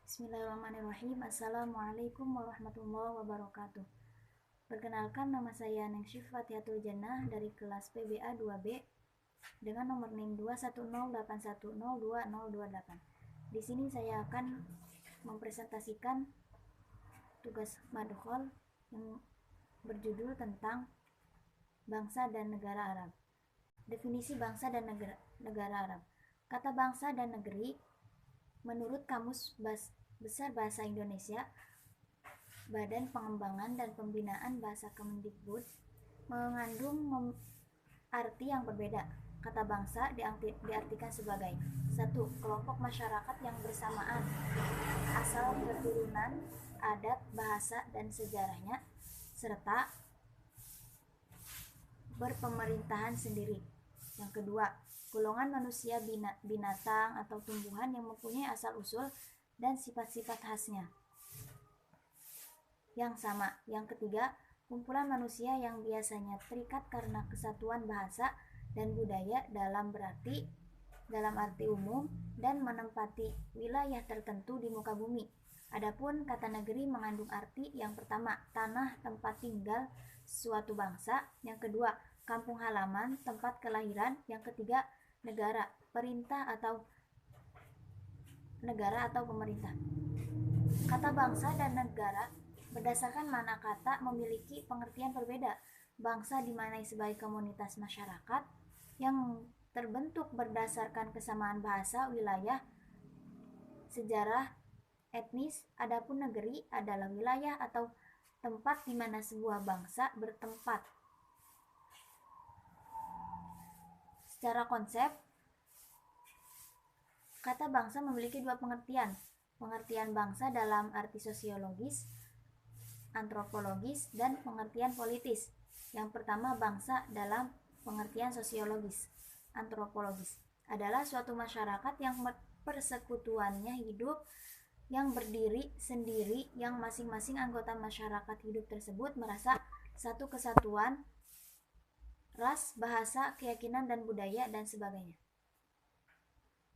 Bismillahirrahmanirrahim. Assalamualaikum warahmatullahi wabarakatuh. Perkenalkan, nama saya Ningsih Fatihatul Jannah dari kelas PBA 2B dengan nomor NIM 21081020028. Di sini saya akan mempresentasikan tugas madkhol yang berjudul tentang bangsa dan negara Arab. Definisi bangsa dan negara Arab. Kata bangsa dan negeri menurut Kamus Besar Bahasa Indonesia, Badan Pengembangan dan Pembinaan Bahasa Kemendikbud, mengandung arti yang berbeda. Kata bangsa diartikan sebagai 1. Kelompok masyarakat yang bersamaan asal keturunan, adat, bahasa, dan sejarahnya, serta berpemerintahan sendiri. Yang kedua, golongan manusia, binatang, atau tumbuhan yang mempunyai asal-usul dan sifat-sifat khasnya yang sama. Yang ketiga, kumpulan manusia yang biasanya terikat karena kesatuan bahasa dan budaya dalam arti umum dan menempati wilayah tertentu di muka bumi. Adapun kata negeri mengandung arti yang pertama, tanah tempat tinggal suatu bangsa. Yang kedua, kampung halaman, tempat kelahiran. Yang ketiga, negara, negara atau pemerintah. Kata bangsa dan negara berdasarkan makna kata memiliki pengertian berbeda. Bangsa dimaknai sebagai komunitas masyarakat yang terbentuk berdasarkan kesamaan bahasa, wilayah, sejarah, etnis. Adapun negeri adalah wilayah atau tempat di mana sebuah bangsa bertempat. Secara konsep, kata bangsa memiliki dua pengertian. Pengertian bangsa dalam arti sosiologis, antropologis, dan pengertian politis. Yang pertama, bangsa dalam pengertian sosiologis, antropologis adalah suatu masyarakat yang persekutuannya hidup yang berdiri sendiri, yang masing-masing anggota masyarakat hidup tersebut merasa satu kesatuan ras, bahasa, keyakinan, dan budaya, dan sebagainya.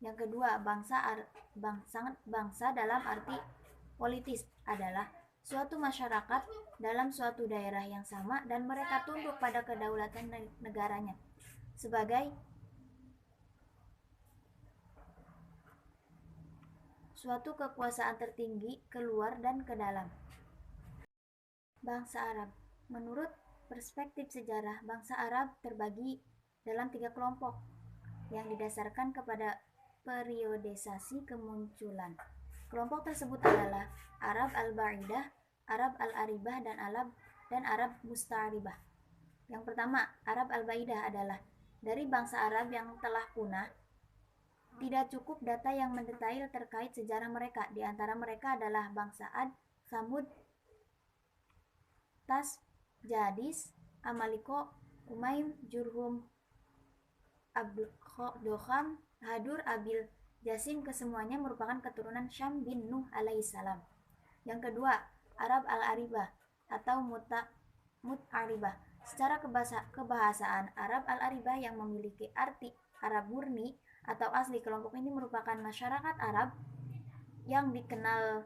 Yang kedua, bangsa dalam arti politis adalah suatu masyarakat dalam suatu daerah yang sama dan mereka tunduk pada kedaulatan negaranya sebagai suatu kekuasaan tertinggi keluar dan ke dalam. Bangsa Arab. Menurut perspektif sejarah, bangsa Arab terbagi dalam 3 kelompok yang didasarkan kepada periodisasi kemunculan. Kelompok tersebut adalah Arab al-Ba'idah, Arab al-Aribah, dan Arab Musta'ribah. Yang pertama, Arab al-Ba'idah adalah dari bangsa Arab yang telah punah. Tidak cukup data yang mendetail terkait sejarah mereka. Di antara mereka adalah bangsa Ad, Samud, Tas, Jadis, Amaliko, Umaim, Jurhum, Abdukham, Hadur, Abil, Jasim. Kesemuanya merupakan keturunan Syam bin Nuh alaihissalam. Yang kedua, Arab al-Aribah atau Mut'aribah. Secara kebahasaan, Arab al-Aribah yang memiliki arti Arab murni atau asli. Kelompok ini merupakan masyarakat Arab yang dikenal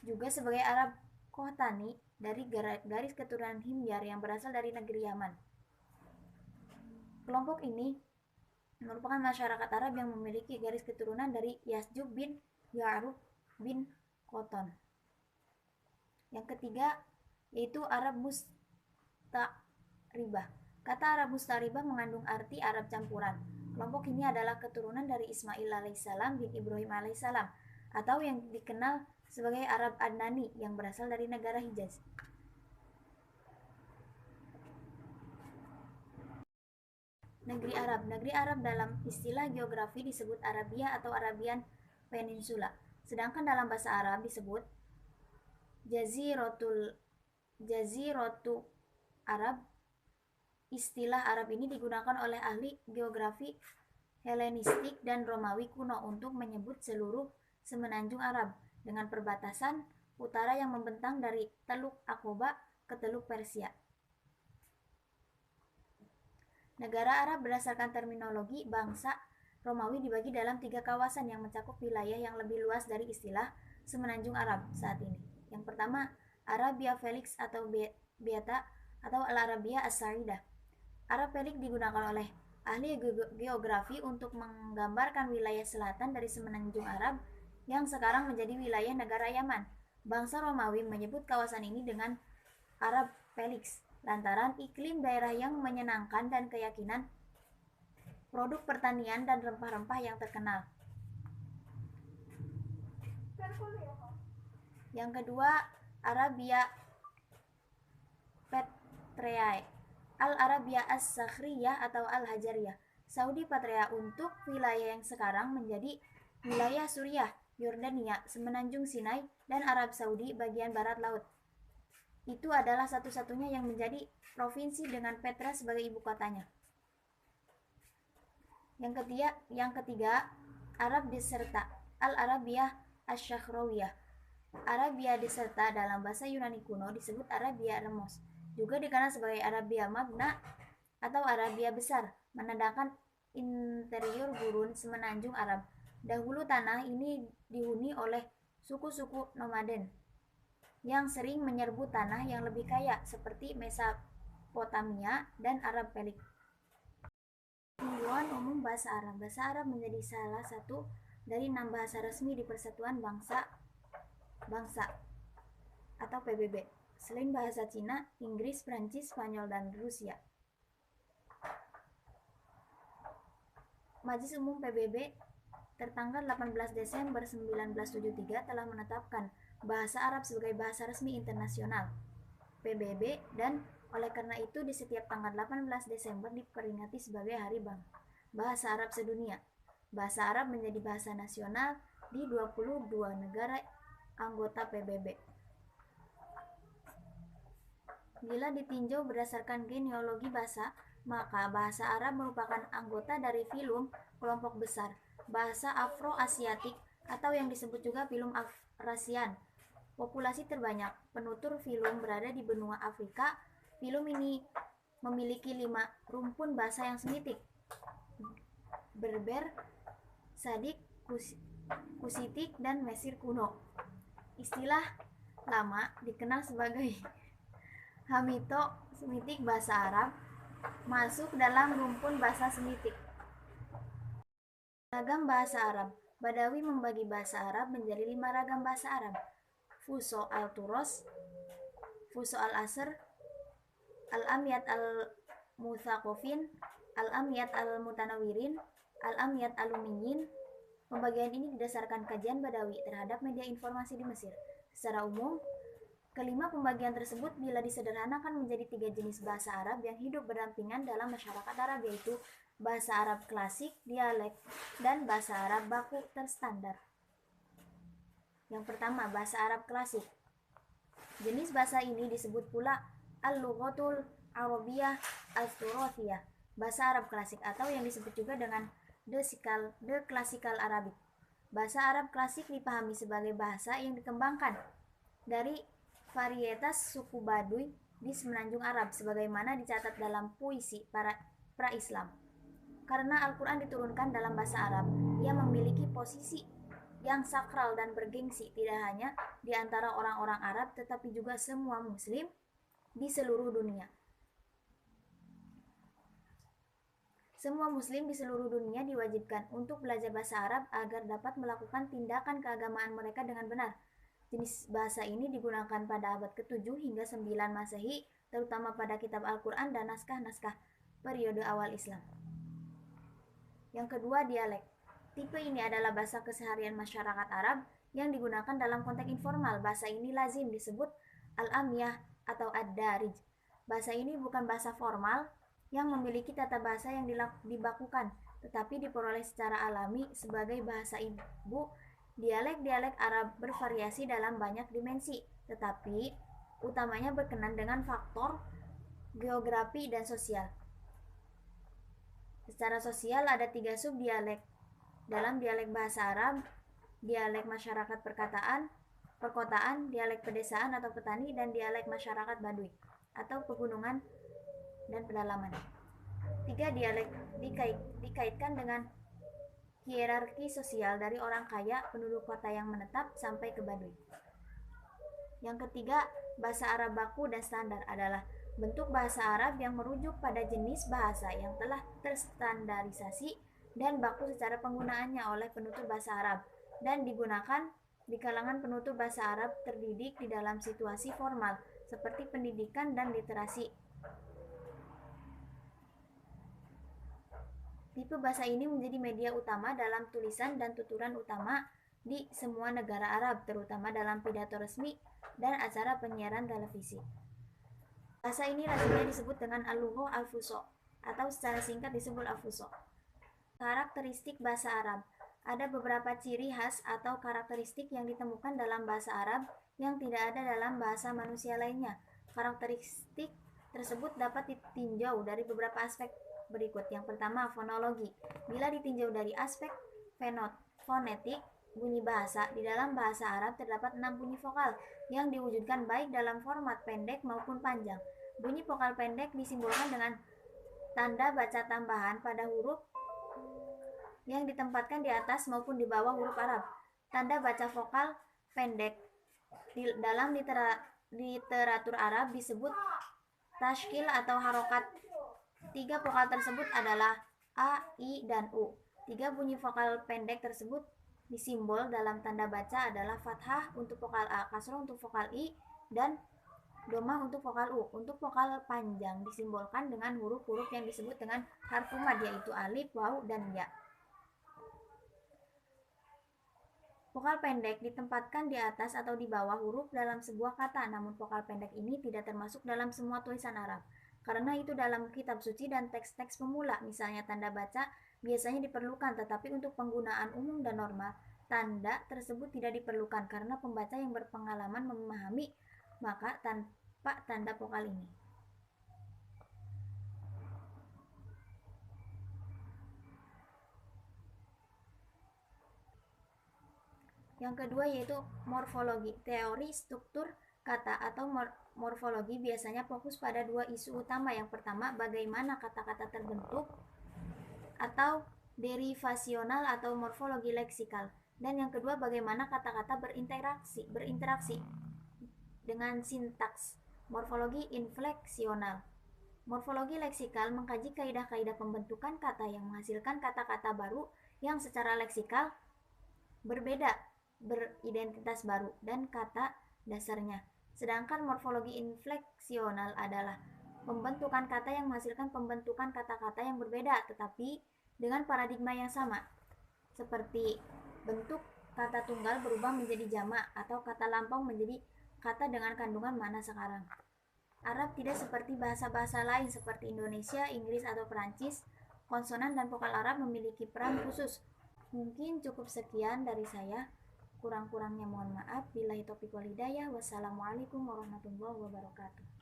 juga sebagai Arab Qahtani dari garis keturunan Himyar yang berasal dari negeri Yaman. Kelompok ini merupakan masyarakat Arab yang memiliki garis keturunan dari Yasjub bin Ya'rub bin Qoton. Yang ketiga yaitu Arab Musta'ribah. Kata Arab Musta'ribah mengandung arti Arab campuran. Kelompok ini adalah keturunan dari Ismail alaihissalam bin Ibrahim alaihissalam atau yang dikenal sebagai Arab Adnani yang berasal dari negara Hijaz. Negeri Arab. Negeri Arab dalam istilah geografi disebut Arabia atau Arabian Peninsula. Sedangkan dalam bahasa Arab disebut Jaziratu Arab. Istilah Arab ini digunakan oleh ahli geografi Helenistik dan Romawi kuno untuk menyebut seluruh semenanjung Arab dengan perbatasan utara yang membentang dari Teluk Aqaba ke Teluk Persia. Negara Arab berdasarkan terminologi bangsa Romawi dibagi dalam 3 kawasan yang mencakup wilayah yang lebih luas dari istilah Semenanjung Arab saat ini. Yang pertama, Arabia Felix atau Beata atau Al-Arabia As-Sa'idah. Arab Felix digunakan oleh ahli geografi untuk menggambarkan wilayah selatan dari Semenanjung Arab yang sekarang menjadi wilayah negara Yaman. Bangsa Romawi menyebut kawasan ini dengan Arab Felix lantaran iklim daerah yang menyenangkan dan keyakinan produk pertanian dan rempah-rempah yang terkenal. Yang kedua, Arabia Petraea, Al-Arabia As-Sakhriyah atau Al-Hajariyah. Saudi Patria untuk wilayah yang sekarang menjadi wilayah Suriah, Yordania, Semenanjung Sinai, dan Arab Saudi bagian barat laut. Itu adalah satu-satunya yang menjadi provinsi dengan Petra sebagai ibu kotanya. Yang ketiga, Arab Deserta, Al-Arabiyah Asy-Syahrawiyah. Arabia Deserta dalam bahasa Yunani kuno disebut Arabia Remos, juga dikenal sebagai Arabia Magna atau Arabia Besar, menandakan interior gurun semenanjung Arab. Dahulu tanah ini dihuni oleh suku-suku nomaden yang sering menyerbu tanah yang lebih kaya seperti Mesopotamia dan Arab Pelik. Tinjauan umum bahasa Arab. Bahasa Arab menjadi salah satu dari 6 bahasa resmi di Persatuan Bangsa atau PBB, selain bahasa Cina, Inggris, Prancis, Spanyol, dan Rusia. Majelis Umum PBB tertanggal 18 Desember 1973 telah menetapkan bahasa Arab sebagai bahasa resmi internasional PBB, dan oleh karena itu di setiap tanggal 18 Desember diperingati sebagai Hari Bahasa Arab Sedunia. Bahasa Arab menjadi bahasa nasional di 22 negara anggota PBB. Bila ditinjau berdasarkan genealogi bahasa, maka bahasa Arab merupakan anggota dari filum kelompok besar bahasa Afro-Asiatik atau yang disebut juga filum Afrasian. Populasi terbanyak penutur filum berada di benua Afrika. Filum ini memiliki 5 rumpun bahasa yang semitik: Berber, Sadik, Kusitik, dan Mesir kuno. Istilah lama dikenal sebagai Hamito Semitik bahasa Arab masuk dalam rumpun bahasa Semitik. Ragam bahasa Arab. Badawi membagi bahasa Arab menjadi 5 ragam bahasa Arab: Fuso al-Turos, Fuso al-Asr, Al-Amyat al-Muthaqofin, Al-Amyat al-Mutanawirin, Al-Amyat al-Umiyin. Pembagian ini didasarkan kajian Badawi terhadap media informasi di Mesir. Secara umum, kelima pembagian tersebut bila disederhanakan menjadi 3 jenis bahasa Arab yang hidup berdampingan dalam masyarakat Arab, yaitu bahasa Arab klasik, dialek, dan bahasa Arab baku terstandar. Yang pertama, bahasa Arab klasik. Jenis bahasa ini disebut pula Al-Lughatul Arabiyyah Al-Thurathiyah, bahasa Arab klasik, atau yang disebut juga dengan The Classical Arabic. Bahasa Arab klasik dipahami sebagai bahasa yang dikembangkan dari varietas suku Baduy di Semenanjung Arab, sebagaimana dicatat dalam puisi para pra-Islam. Karena Al-Quran diturunkan dalam bahasa Arab, ia memiliki posisi yang sakral dan bergengsi tidak hanya di antara orang-orang Arab, tetapi juga semua Muslim di seluruh dunia. Semua Muslim di seluruh dunia diwajibkan untuk belajar bahasa Arab agar dapat melakukan tindakan keagamaan mereka dengan benar. Jenis bahasa ini digunakan pada abad ke-7 hingga 9 Masehi, terutama pada kitab Al-Quran dan naskah-naskah periode awal Islam. Yang kedua, dialek. Tipe ini adalah bahasa keseharian masyarakat Arab yang digunakan dalam konteks informal. Bahasa ini lazim disebut al-amyah atau ad-darij. Bahasa ini bukan bahasa formal yang memiliki tata bahasa yang dibakukan, tetapi diperoleh secara alami sebagai bahasa ibu. Dialek-dialek Arab bervariasi dalam banyak dimensi, tetapi utamanya berkenan dengan faktor geografi dan sosial. Secara sosial ada 3 subdialek dalam dialek bahasa Arab: dialek masyarakat perkotaan, dialek pedesaan atau petani, dan dialek masyarakat Baduy atau pegunungan dan pedalaman. 3 dialek dikaitkan dengan hierarki sosial dari orang kaya, penduduk kota yang menetap, sampai ke Baduy. Yang ketiga, bahasa Arab baku dan standar adalah bentuk bahasa Arab yang merujuk pada jenis bahasa yang telah terstandarisasi dan baku secara penggunaannya oleh penutur bahasa Arab dan digunakan di kalangan penutur bahasa Arab terdidik di dalam situasi formal seperti pendidikan dan literasi. Tipe bahasa ini menjadi media utama dalam tulisan dan tuturan utama di semua negara Arab, terutama dalam pidato resmi dan acara penyiaran televisi. Bahasa ini lazimnya disebut dengan al-lugha al-fusha atau secara singkat disebut al-fusha. Karakteristik bahasa Arab. Ada beberapa ciri khas atau karakteristik yang ditemukan dalam bahasa Arab yang tidak ada dalam bahasa manusia lainnya. Karakteristik tersebut dapat ditinjau dari beberapa aspek berikut. Yang pertama, fonologi. Bila ditinjau dari aspek fonetik, bunyi bahasa, di dalam bahasa Arab terdapat 6 bunyi vokal yang diwujudkan baik dalam format pendek maupun panjang. Bunyi vokal pendek disimbolkan dengan tanda baca tambahan pada huruf yang ditempatkan di atas maupun di bawah huruf Arab. Tanda baca vokal pendek dalam literatur Arab disebut tashkil atau harokat. 3 vokal tersebut adalah A, I, dan U. 3 bunyi vokal pendek tersebut disimbol dalam tanda baca adalah fathah untuk vokal A, kasroh untuk vokal I, dan domah untuk vokal U. Untuk vokal panjang disimbolkan dengan huruf-huruf yang disebut dengan harfu mad, yaitu alif, waw, dan ya. Vokal pendek ditempatkan di atas atau di bawah huruf dalam sebuah kata, namun vokal pendek ini tidak termasuk dalam semua tulisan Arab. Karena itu dalam kitab suci dan teks-teks pemula, misalnya tanda baca, biasanya diperlukan, tetapi untuk penggunaan umum dan normal, tanda tersebut tidak diperlukan karena pembaca yang berpengalaman memahami maka tanpa tanda vokal ini. Yang kedua yaitu morfologi. Teori struktur kata atau morfologi biasanya fokus pada 2 isu utama. Yang pertama, bagaimana kata-kata terbentuk atau derivasional atau morfologi leksikal. Dan yang kedua, bagaimana kata-kata berinteraksi dengan sintaks, morfologi infleksional. Morfologi leksikal mengkaji kaidah-kaidah pembentukan kata yang menghasilkan kata-kata baru yang secara leksikal berbeda, beridentitas baru, dan kata dasarnya. Sedangkan morfologi infleksional adalah pembentukan kata yang menghasilkan pembentukan kata-kata yang berbeda tetapi dengan paradigma yang sama. Seperti bentuk kata tunggal berubah menjadi jamak atau kata lampau menjadi kata dengan kandungan makna sekarang. Arab tidak seperti bahasa-bahasa lain seperti Indonesia, Inggris, atau Perancis. Konsonan dan vokal Arab memiliki peran khusus. Mungkin cukup sekian dari saya. Kurang-kurangnya mohon maaf. Billahi taufiq wal hidayah. Wassalamualaikum warahmatullahi wabarakatuh.